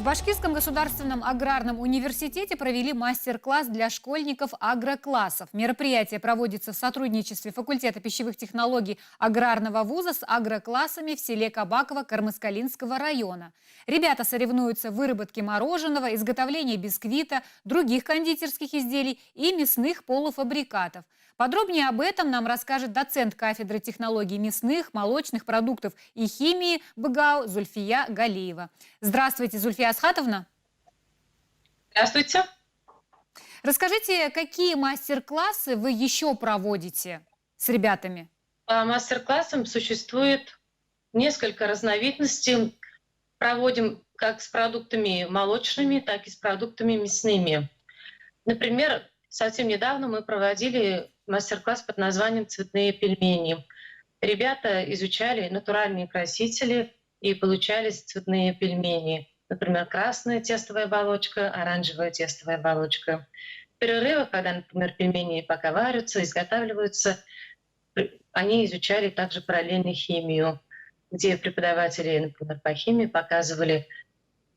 Башкирском государственном аграрном университете провели мастер-класс для школьников агроклассов. Мероприятие проводится в сотрудничестве факультета пищевых технологий аграрного вуза с агроклассами в селе Кабаково Кармаскалинского района. Ребята соревнуются в выработке мороженого, изготовлении бисквита, других кондитерских изделий и мясных полуфабрикатов. Подробнее об этом нам расскажет доцент кафедры технологий мясных, молочных продуктов и химии БГАУ Зульфия Галиева. Здравствуйте, Зульфия Асхатовна. Здравствуйте. Расскажите, какие мастер-классы вы еще проводите с ребятами? По мастер-классам существует несколько разновидностей. Проводим как с продуктами молочными, так и с продуктами мясными. Например, совсем недавно мы проводили мастер-класс под названием «Цветные пельмени». Ребята изучали натуральные красители и получались цветные пельмени. Например, красная тестовая оболочка, оранжевая тестовая оболочка. В перерывах, когда, например, пельмени пока варятся, изготавливаются, они изучали также параллельно химию, где преподаватели, например, по химии показывали,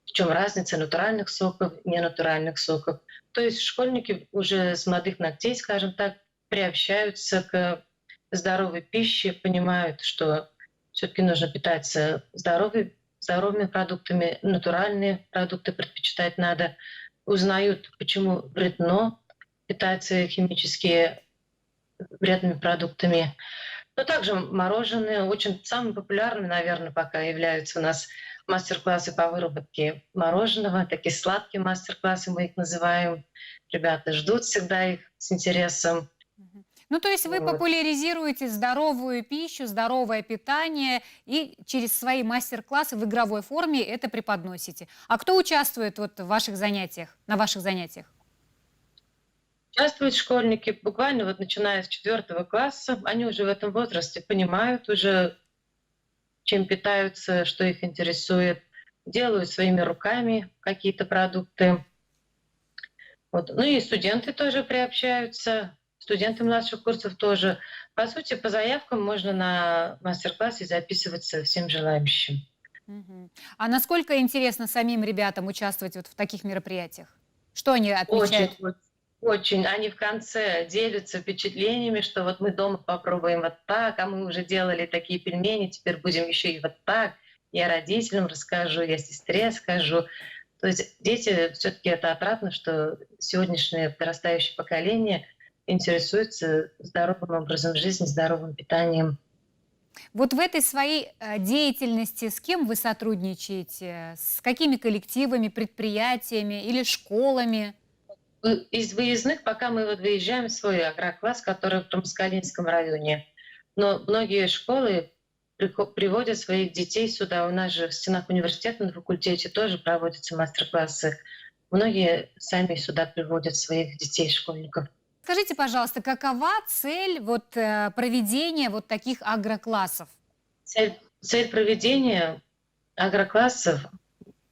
в чем разница натуральных соков и ненатуральных соков. То есть школьники уже с молодых ногтей, скажем так, приобщаются к здоровой пище, понимают, что все-таки нужно питаться здоровыми продуктами, натуральные продукты предпочитать надо, узнают, почему вредно питаться химически вредными продуктами. Но также мороженое. Очень самым популярным, наверное, пока являются у нас мастер-классы по выработке мороженого, такие сладкие мастер-классы мы их называем. Ребята ждут всегда их с интересом. Ну, то есть вы Вот. популяризируете здоровую пищу, здоровое питание и через свои мастер-классы в игровой форме это преподносите. А кто участвует вот в ваших занятиях, на ваших занятиях? Участвуют школьники буквально вот начиная с 4 класса. Они уже в этом возрасте понимают уже, чем питаются, что их интересует, делают своими руками какие-то продукты. Вот. Ну и студенты тоже приобщаются, студенты младших курсов тоже. По сути, по заявкам можно на мастер-классы записываться всем желающим. Мгм. А насколько интересно самим ребятам участвовать вот в таких мероприятиях? Что они отмечают? Очень, очень. Они в конце делятся впечатлениями, что вот мы дома попробуем вот так, а мы уже делали такие пельмени, теперь будем еще и вот так. Я родителям расскажу, я сестре скажу. То есть дети все-таки это отрадно, что сегодняшнее подрастающее поколение интересуется здоровым образом жизни, здоровым питанием. Вот в этой своей деятельности с кем вы сотрудничаете? С какими коллективами, предприятиями или школами? Из выездных, пока мы вот выезжаем в свой агрокласс, который в Томскалинском районе. Но многие школы приводят своих детей сюда. У нас же в стенах университета на факультете тоже проводятся мастер-классы. Многие сами сюда приводят своих детей, школьников. Скажите, пожалуйста, какова цель вот, проведения вот таких агроклассов? Цель проведения агроклассов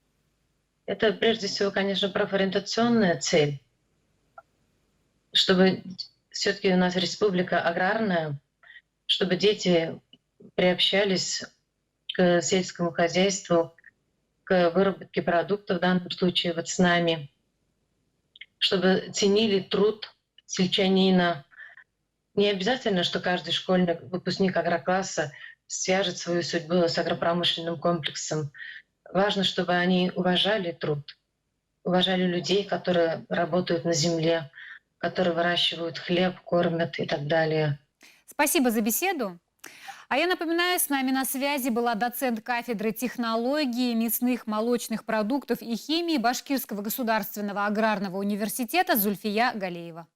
— это прежде всего, конечно, профориентационная цель, чтобы все-таки у нас республика аграрная, чтобы дети приобщались к сельскому хозяйству, к выработке продуктов, в данном случае вот с нами, чтобы ценили труд сельчанина. Не обязательно, что каждый школьник, выпускник агрокласса свяжет свою судьбу с агропромышленным комплексом. Важно, чтобы они уважали труд, уважали людей, которые работают на земле, которые выращивают хлеб, кормят и так далее. Спасибо за беседу. А я напоминаю, с нами на связи была доцент кафедры технологии, мясных, молочных продуктов и химии Башкирского государственного аграрного университета Зульфия Галиева.